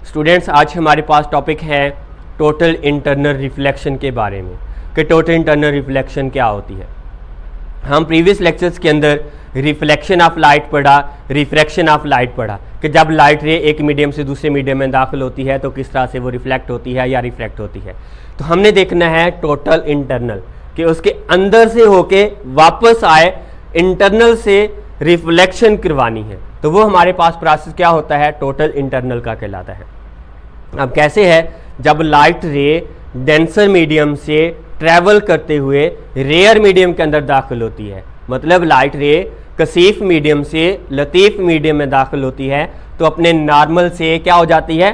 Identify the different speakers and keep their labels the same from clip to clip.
Speaker 1: Students, आज हमारे पास topic है टोटल इंटरनल रिफ्लेक्शन के बारे में कि टोटल इंटरनल रिफ्लेक्शन क्या होती है। हम प्रीवियस लेक्चर्स के अंदर रिफ्लेक्शन ऑफ लाइट पढ़ा, रिफ्रैक्शन ऑफ लाइट पढ़ा कि जब लाइट रे एक मीडियम से दूसरे मीडियम में दाखिल होती है तो किस तरह से वो रिफ्लेक्ट होती है या रिफ्रैक्ट होती है। तो हमने देखना है टोटल इंटरनल कि उसके अंदर से होके वापस आए, इंटरनल से रिफ्लेक्शन करवानी है, तो वो हमारे पास प्रोसेस क्या होता है, टोटल इंटरनल का कहलाता है। अब कैसे है, जब लाइट रे डेंसर मीडियम से ट्रैवल करते हुए रेयर मीडियम के अंदर दाखिल होती है, मतलब लाइट रे कसीफ मीडियम से लतीफ़ मीडियम में दाखिल होती है तो अपने नॉर्मल से क्या हो जाती है,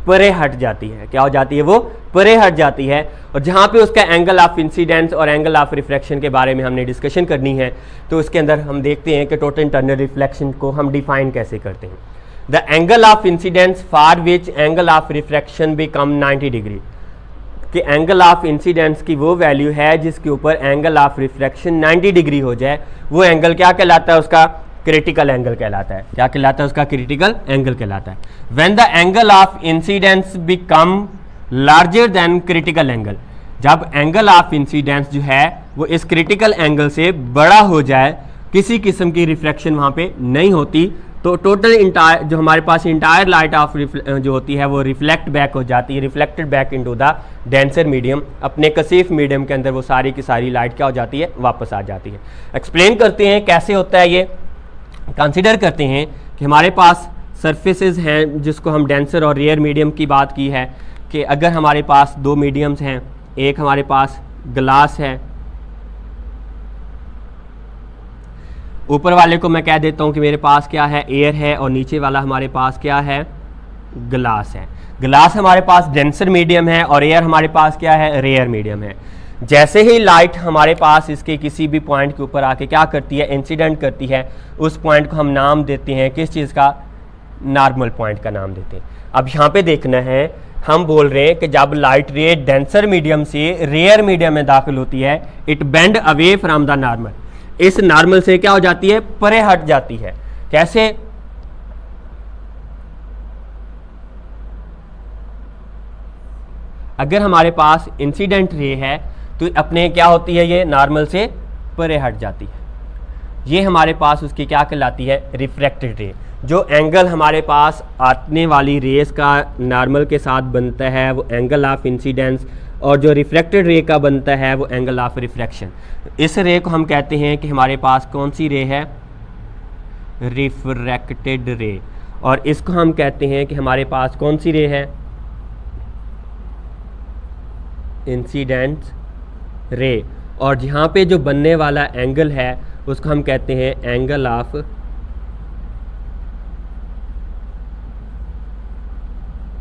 Speaker 1: परे हट जाती है। क्या हो जाती है, वो परे हट जाती है। और जहाँ पे उसका एंगल ऑफ इंसिडेंस और एंगल ऑफ रिफ्रैक्शन के बारे में हमने डिस्कशन करनी है, तो उसके अंदर हम देखते हैं कि टोटल इंटरनल रिफ्लेक्शन को हम डिफाइन कैसे करते हैं। The angle of incidence for which angle of refraction become 90 degree, कि एंगल ऑफ इंसिडेंस की वो वैल्यू है जिसके ऊपर एंगल ऑफ रिफ्रैक्शन 90 डिग्री हो जाए, वो एंगल क्या कहलाता है, उसका क्रिटिकल एंगल कहलाता है। क्या कहलाता है, उसका क्रिटिकल एंगल कहलाता है। When the angle of incidence become larger than critical angle, जब एंगल ऑफ इंसिडेंस जो है वो इस क्रिटिकल एंगल से बड़ा हो जाए, किसी किस्म की रिफ्रैक्शन वहाँ पे नहीं होती, तो टोटल इंटायर जो हमारे पास इंटायर लाइट ऑफ जो होती है वो रिफ्लेक्ट बैक हो जाती है, reflected back into the denser medium. अपने कसीफ मीडियम के अंदर वो सारी की सारी लाइट क्या हो जाती है, वापस आ जाती है। एक्सप्लेन करते हैं कैसे होता है ये। कंसिडर करते हैं कि हमारे पास सरफेसेस हैं जिसको हम डेंसर और रेयर मीडियम की बात की है, कि अगर हमारे पास दो मीडियम्स हैं, एक हमारे पास ग्लास है, ऊपर वाले को मैं कह देता हूं कि मेरे पास क्या है, एयर है, और नीचे वाला हमारे पास क्या है, ग्लास है। ग्लास हमारे पास डेंसर मीडियम है और एयर हमारे पास क्या है, रेयर मीडियम है। जैसे ही लाइट हमारे पास इसके किसी भी पॉइंट के ऊपर आके क्या करती है, इंसिडेंट करती है, उस पॉइंट को हम नाम देते हैं, किस चीज़ का, नॉर्मल पॉइंट का नाम देते हैं। अब यहाँ पे देखना है, हम बोल रहे हैं कि जब लाइट रे डेंसर मीडियम से रेयर मीडियम में दाखिल होती है, it bend away from the normal, इस नॉर्मल से क्या हो जाती है, परे हट जाती है। कैसे, अगर हमारे पास इंसिडेंट रे है तो अपने क्या होती है, ये नॉर्मल से परे हट जाती है। ये हमारे पास उसकी क्या कहलाती है, रिफ्रैक्टेड रे। जो एंगल हमारे पास आने वाली रेस का नॉर्मल के साथ बनता है वो एंगल ऑफ इंसिडेंस, और जो रिफ्रैक्टेड रे का बनता है वो एंगल ऑफ रिफ्रैक्शन। इस रे को हम कहते हैं कि हमारे पास कौन सी रे है, रिफ्रैक्टेड रे, और इसको हम कहते हैं कि हमारे पास कौन सी रे है, इंसिडेंट रे। और जहाँ पे जो बनने वाला एंगल है उसको हम कहते हैं एंगल ऑफ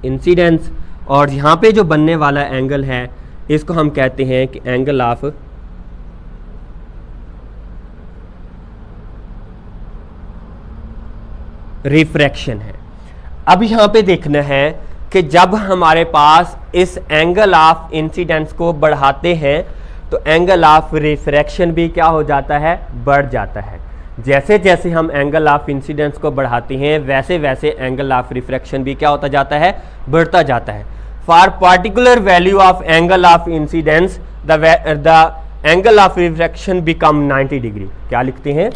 Speaker 1: इंसिडेंस, और यहाँ पे जो बनने वाला एंगल है इसको हम कहते हैं कि एंगल ऑफ रिफ्रैक्शन है। अब यहाँ पे देखना है कि जब हमारे पास इस एंगल ऑफ इंसिडेंस को बढ़ाते हैं तो एंगल ऑफ रिफ्रैक्शन भी क्या हो जाता है, बढ़ जाता है। जैसे जैसे हम एंगल ऑफ इंसिडेंस को बढ़ाते हैं वैसे वैसे एंगल ऑफ रिफ्रैक्शन भी क्या होता जाता है, बढ़ता जाता है। For particular value of angle of incidence the angle of refraction become 90 degree. क्या लिखते हैं,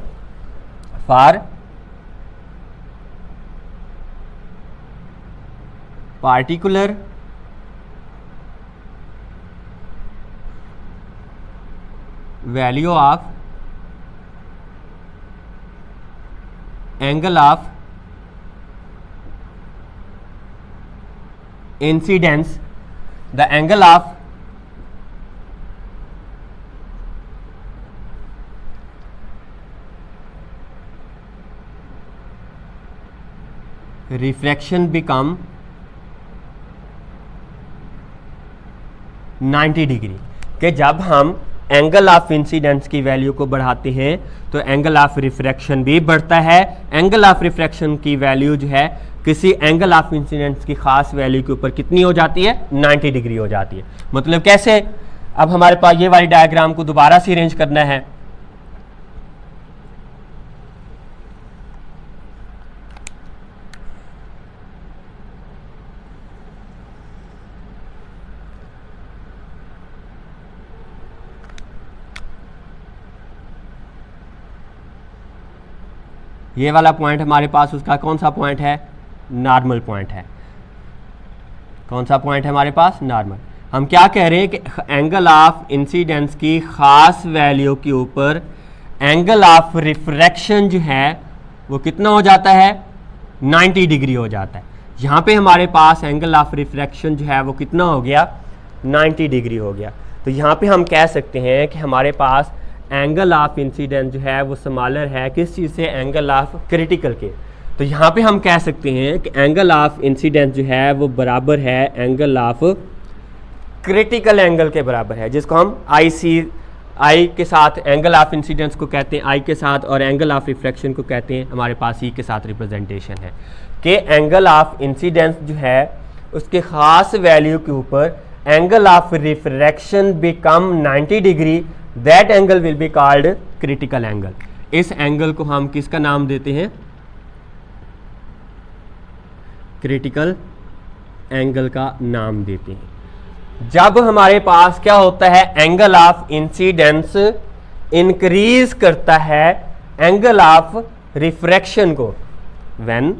Speaker 1: for particular value of angle of incidence the angle of refraction become 90 degree, कि जब हम एंगल ऑफ इंसिडेंस की वैल्यू को बढ़ाते हैं तो एंगल ऑफ रिफ्रैक्शन भी बढ़ता है। एंगल ऑफ रिफ्रैक्शन की वैल्यू जो है किसी एंगल ऑफ इंसिडेंस की खास वैल्यू के ऊपर कितनी हो जाती है, 90 डिग्री हो जाती है। मतलब कैसे, अब हमारे पास ये वाली डायग्राम को दोबारा से अरेंज करना है। ये वाला पॉइंट हमारे पास उसका कौन सा पॉइंट है, नॉर्मल पॉइंट है। कौन सा पॉइंट है हमारे पास, नॉर्मल। हम क्या कह रहे हैं कि एंगल ऑफ इंसिडेंस की खास वैल्यू के ऊपर एंगल ऑफ रिफ्रैक्शन जो है वो कितना हो जाता है, 90 डिग्री हो जाता है। यहाँ पे हमारे पास एंगल ऑफ रिफ्रैक्शन जो है वो कितना हो गया, 90 डिग्री हो गया। तो यहाँ पे हम कह सकते हैं कि हमारे पास एंगल ऑफ इंसिडेंस जो है वो स्मॉलर है किस चीज़ से, एंगल ऑफ क्रिटिकल के। तो यहाँ पे हम कह सकते हैं कि एंगल ऑफ इंसिडेंस जो है वो बराबर है एंगल ऑफ क्रिटिकल एंगल के बराबर है, जिसको हम आई के साथ एंगल ऑफ इंसिडेंस को कहते हैं आई के साथ, और एंगल ऑफ रिफ्रैक्शन को कहते हैं हमारे पास ई के साथ रिप्रेजेंटेशन है कि एंगल ऑफ इंसिडेंस जो है उसके ख़ास वैल्यू के ऊपर angle of refraction become 90 degree, that angle will be called critical angle. इस एंगल को हम किसका नाम देते हैं, क्रिटिकल एंगल का नाम देते हैं। जब हमारे पास क्या होता है, एंगल ऑफ इंसिडेंस इंक्रीज करता है एंगल ऑफ रिफ्रैक्शन को, when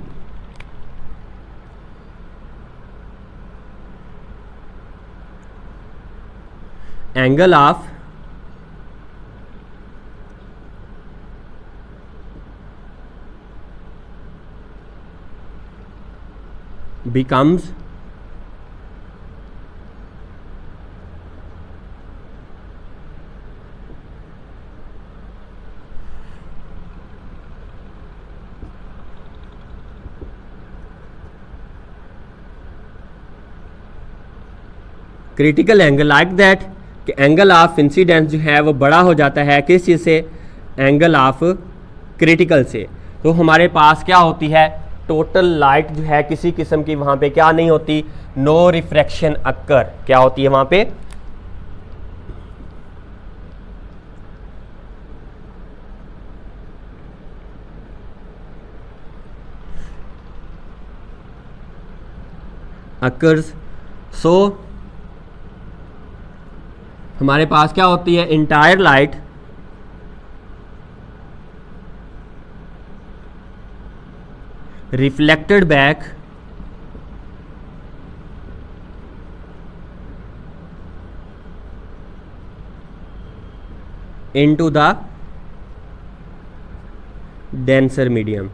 Speaker 1: angle of becomes critical angle, like that कि एंगल ऑफ इंसिडेंस जो है वो बड़ा हो जाता है किस चीज़ से, एंगल ऑफ क्रिटिकल से। तो हमारे पास क्या होती है, टोटल लाइट जो है किसी किस्म की वहाँ पे क्या नहीं होती, नो रिफ्रैक्शन अक्कर, क्या होती है वहाँ पे, अकर्स। सो हमारे पास क्या होती है, entire light reflected back into the denser medium।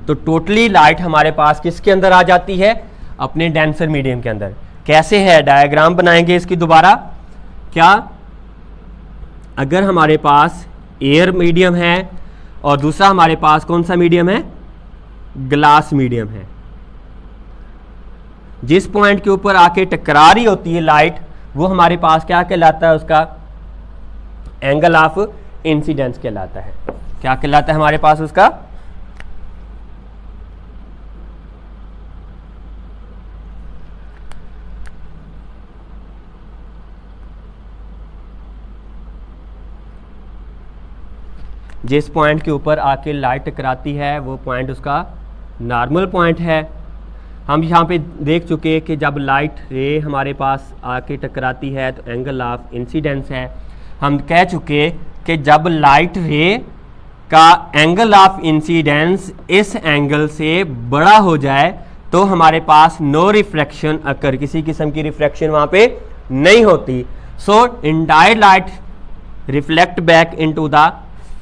Speaker 1: तो टोटली लाइट हमारे पास किसके अंदर आ जाती है, अपने डेंसर मीडियम के अंदर। कैसे है, डायग्राम बनाएंगे इसकी दोबारा। क्या, अगर हमारे पास एयर मीडियम है और दूसरा हमारे पास कौन सा मीडियम है, ग्लास मीडियम है, जिस पॉइंट के ऊपर आके टकरा रही होती है लाइट वो हमारे पास क्या कहलाता है, उसका एंगल ऑफ इंसिडेंस कहलाता है। क्या कहलाता है हमारे पास उसका, जिस पॉइंट के ऊपर आके लाइट टकराती है वो पॉइंट उसका नॉर्मल पॉइंट है। हम यहाँ पे देख चुके हैं कि जब लाइट रे हमारे पास आके टकराती है तो एंगल ऑफ इंसिडेंस है। हम कह चुके कि जब लाइट रे का एंगल ऑफ इंसिडेंस इस एंगल से बड़ा हो जाए तो हमारे पास नो रिफ्रैक्शन अकर, किसी किस्म की रिफ्रैक्शन वहाँ पे नहीं होती। So entire light reflect back into the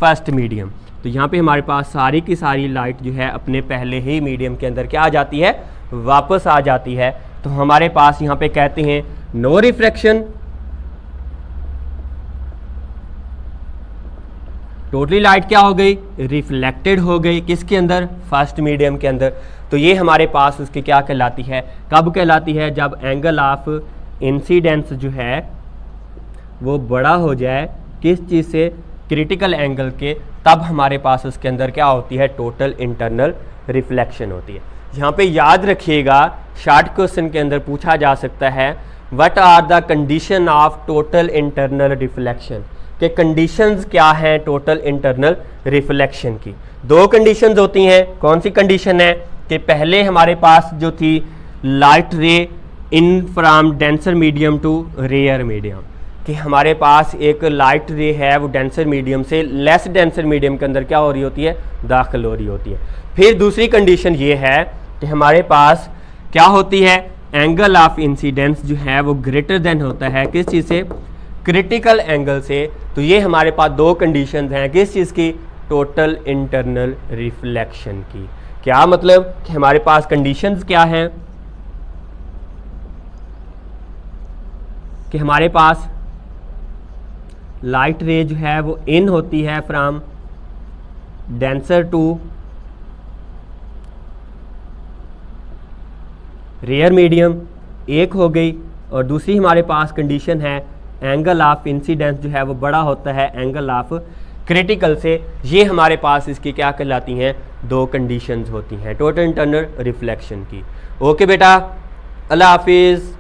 Speaker 1: first medium. तो यहाँ पे हमारे पास सारी की सारी लाइट जो है अपने पहले ही मीडियम के अंदर क्या आ जाती है, वापस आ जाती है। तो हमारे पास यहाँ पे कहते हैं नो रिफ्रैक्शन, टोटली लाइट क्या हो गई, रिफ्लेक्टेड हो गई, किसके अंदर, फर्स्ट मीडियम के अंदर। तो ये हमारे पास उसकी क्या कहलाती है, कब कहलाती है, जब एंगल ऑफ इंसिडेंस जो है वो बड़ा हो जाए किस चीज़ से, क्रिटिकल एंगल के, तब हमारे पास उसके अंदर क्या होती है, टोटल इंटरनल रिफ्लेक्शन होती है। यहाँ पे याद रखिएगा शॉर्ट क्वेश्चन के अंदर पूछा जा सकता है what are the condition of total internal reflection, के कंडीशंस क्या हैं टोटल इंटरनल रिफ्लेक्शन की। दो कंडीशंस होती हैं, कौन सी कंडीशन है कि पहले हमारे पास जो थी light ray in from denser medium to rarer medium, कि हमारे पास एक लाइट रे है वो डेंसर मीडियम से लेस डेंसर मीडियम के अंदर क्या हो रही होती है, दाखिल हो रही होती है। फिर दूसरी कंडीशन ये है कि हमारे पास क्या होती है, एंगल ऑफ इंसिडेंस जो है वो ग्रेटर देन होता है किस चीज़ से, क्रिटिकल एंगल से। तो ये हमारे पास दो कंडीशंस हैं किस चीज़ की, टोटल इंटरनल रिफ्लेक्शन की। क्या मतलब कि हमारे पास कंडीशंस क्या हैं कि हमारे पास लाइट रे जो है वो इन होती है from denser to rarer medium, एक हो गई। और दूसरी हमारे पास कंडीशन है एंगल ऑफ इंसिडेंस जो है वो बड़ा होता है एंगल ऑफ क्रिटिकल से। ये हमारे पास इसकी क्या कहलाती हैं, दो कंडीशंस होती हैं टोटल इंटरनल रिफ्लेक्शन की। ओके बेटा, अल्लाह हाफिज़।